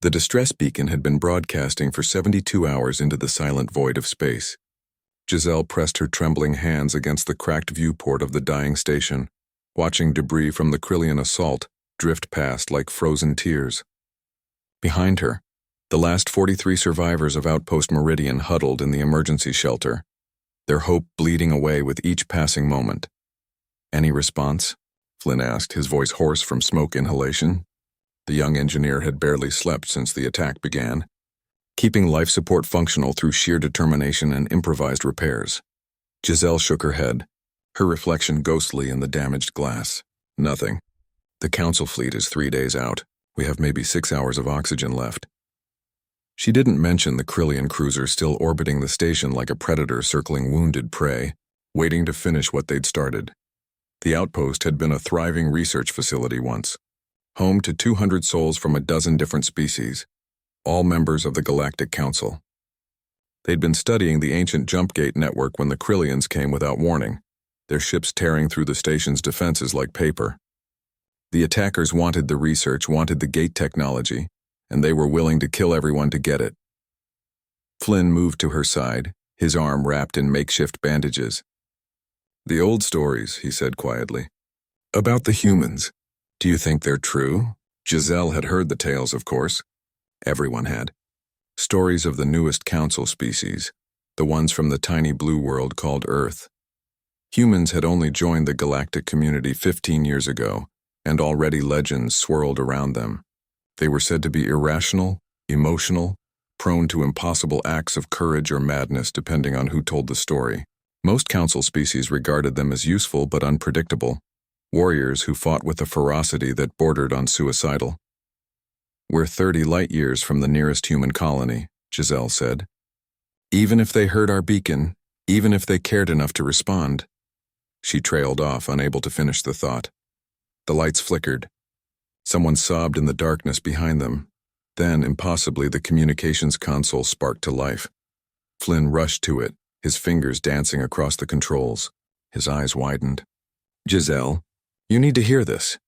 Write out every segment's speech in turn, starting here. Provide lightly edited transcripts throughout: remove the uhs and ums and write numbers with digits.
The distress beacon had been broadcasting for 72 hours into the silent void of space. Giselle pressed her trembling hands against the cracked viewport of the dying station, watching debris from the Krillian assault drift past like frozen tears. Behind her, the last 43 survivors of Outpost Meridian huddled in the emergency shelter, their hope bleeding away with each passing moment. "Any response?" Flynn asked, his voice hoarse from smoke inhalation. The young engineer had barely slept since the attack began, keeping life support functional through sheer determination and improvised repairs. Giselle shook her head, her reflection ghostly in the damaged glass. "Nothing. The Council fleet is 3 days out. We have maybe 6 hours of oxygen left." She didn't mention the Krillian cruiser still orbiting the station like a predator circling wounded prey, waiting to finish what they'd started. The outpost had been a thriving research facility once, home to 200 souls from a dozen different species, all members of the Galactic Council. They'd been studying the ancient jump gate network when the Krillians came without warning, their ships tearing through the station's defenses like paper. The attackers wanted the research, wanted the gate technology, and they were willing to kill everyone to get it. Flynn moved to her side, his arm wrapped in makeshift bandages. "The old stories," he said quietly. "About the humans. Do you think they're true?" Giselle had heard the tales, of course. Everyone had. Stories of the newest council species, the ones from the tiny blue world called Earth. Humans had only joined the galactic community 15 years ago, and already legends swirled around them. They were said to be irrational, emotional, prone to impossible acts of courage or madness depending on who told the story. Most council species regarded them as useful but unpredictable, warriors who fought with a ferocity that bordered on suicidal. "We're 30 light-years from the nearest human colony," Giselle said. "Even if they heard our beacon, even if they cared enough to respond." She trailed off, unable to finish the thought. The lights flickered. Someone sobbed in the darkness behind them. Then, impossibly, the communications console sparked to life. Flynn rushed to it, his fingers dancing across the controls. His eyes widened. "Giselle, you need to hear this."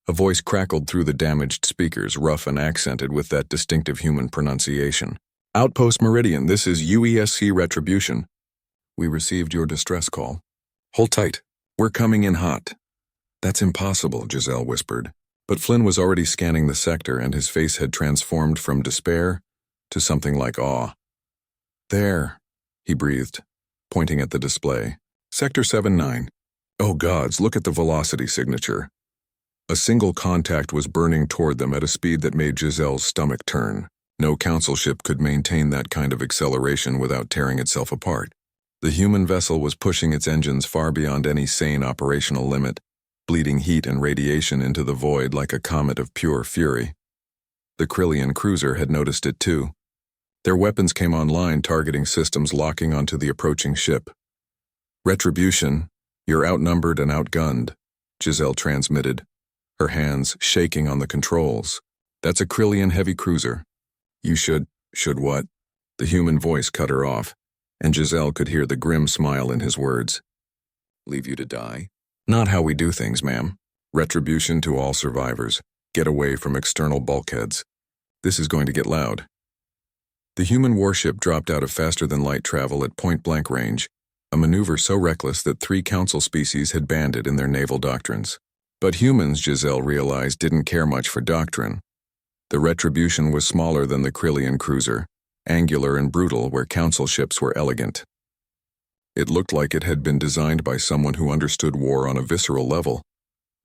A voice crackled through the damaged speakers, rough and accented with that distinctive human pronunciation. "Outpost Meridian, this is UESC Retribution. We received your distress call. Hold tight. We're coming in hot." "That's impossible," Giselle whispered. But Flynn was already scanning the sector, and his face had transformed from despair to something like awe. "There," he breathed, pointing at the display. "Sector 7-9. Oh gods, look at the velocity signature." A single contact was burning toward them at a speed that made Giselle's stomach turn. No council ship could maintain that kind of acceleration without tearing itself apart. The human vessel was pushing its engines far beyond any sane operational limit, bleeding heat and radiation into the void like a comet of pure fury. The Krillian cruiser had noticed it too. Their weapons came online, targeting systems locking onto the approaching ship. "Retribution, you're outnumbered and outgunned," Giselle transmitted, her hands shaking on the controls. "That's a Krillian heavy cruiser. You should what?" The human voice cut her off, and Giselle could hear the grim smile in his words. "Leave you to die? Not how we do things, ma'am. Retribution to all survivors. Get away from external bulkheads. This is going to get loud." The human warship dropped out of faster-than-light travel at point-blank range, a maneuver so reckless that 3 council species had banned it in their naval doctrines. But humans, Giselle realized, didn't care much for doctrine. The Retribution was smaller than the Krillian cruiser, angular and brutal where council ships were elegant. It looked like it had been designed by someone who understood war on a visceral level,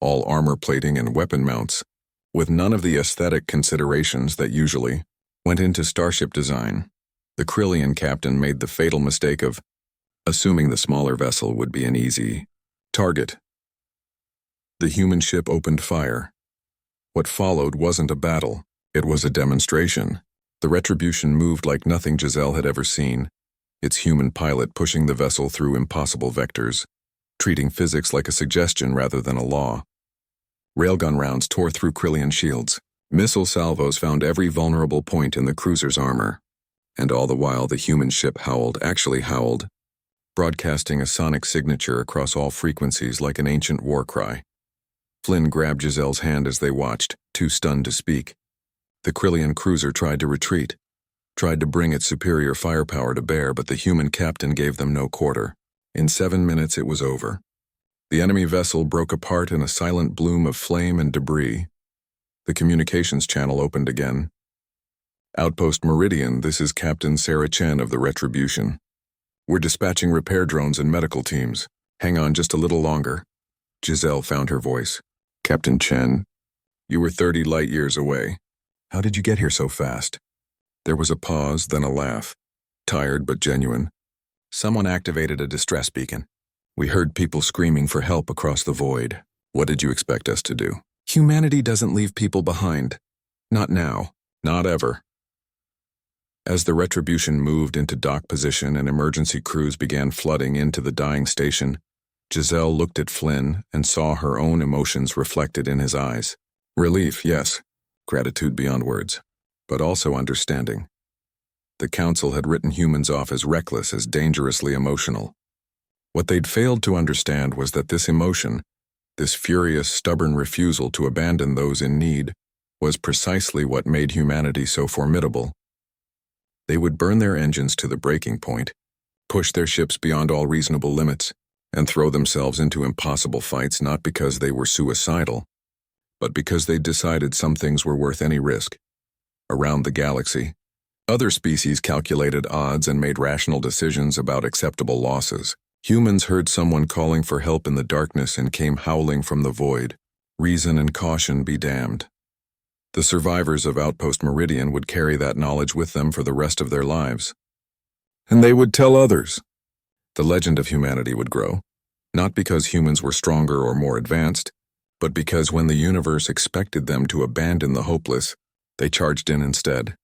all armor plating and weapon mounts, with none of the aesthetic considerations that usually went into starship design. The Krillian captain made the fatal mistake of assuming the smaller vessel would be an easy target. The human ship opened fire. What followed wasn't a battle, it was a demonstration. The Retribution moved like nothing Giselle had ever seen, its human pilot pushing the vessel through impossible vectors, treating physics like a suggestion rather than a law. Railgun rounds tore through Krillian shields. Missile salvos found every vulnerable point in the cruiser's armor. And all the while the human ship actually howled, broadcasting a sonic signature across all frequencies like an ancient war cry. Flynn grabbed Giselle's hand as they watched, too stunned to speak. The Krillian cruiser tried to retreat, tried to bring its superior firepower to bear, but the human captain gave them no quarter. In 7 minutes it was over. The enemy vessel broke apart in a silent bloom of flame and debris. The communications channel opened again. Outpost Meridian, this is Captain Sarah Chen of the Retribution. We're dispatching repair drones and medical teams. Hang on just a little longer. Giselle found her voice. Captain Chen, you were 30 light years away. How did you get here so fast? There was a pause, then a laugh. Tired but genuine. Someone activated a distress beacon. We heard people screaming for help across the void. What did you expect us to do? Humanity doesn't leave people behind. Not now. Not ever. As the Retribution moved into dock position and emergency crews began flooding into the dying station, Giselle looked at Flynn and saw her own emotions reflected in his eyes. Relief, yes. Gratitude beyond words. But also understanding. The Council had written humans off as reckless, as dangerously emotional. What they'd failed to understand was that this emotion, this furious, stubborn refusal to abandon those in need, was precisely what made humanity so formidable. They would burn their engines to the breaking point, push their ships beyond all reasonable limits, and throw themselves into impossible fights not because they were suicidal, but because they decided some things were worth any risk. Around the galaxy, other species calculated odds and made rational decisions about acceptable losses. Humans heard someone calling for help in the darkness and came howling from the void. Reason and caution be damned. The survivors of Outpost Meridian would carry that knowledge with them for the rest of their lives. And they would tell others. The legend of humanity would grow, not because humans were stronger or more advanced, but because when the universe expected them to abandon the hopeless, they charged in instead.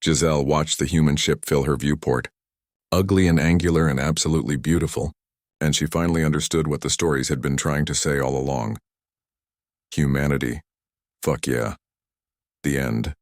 Giselle watched the human ship fill her viewport, ugly and angular and absolutely beautiful, and she finally understood what the stories had been trying to say all along. Humanity. Fuck yeah. The end.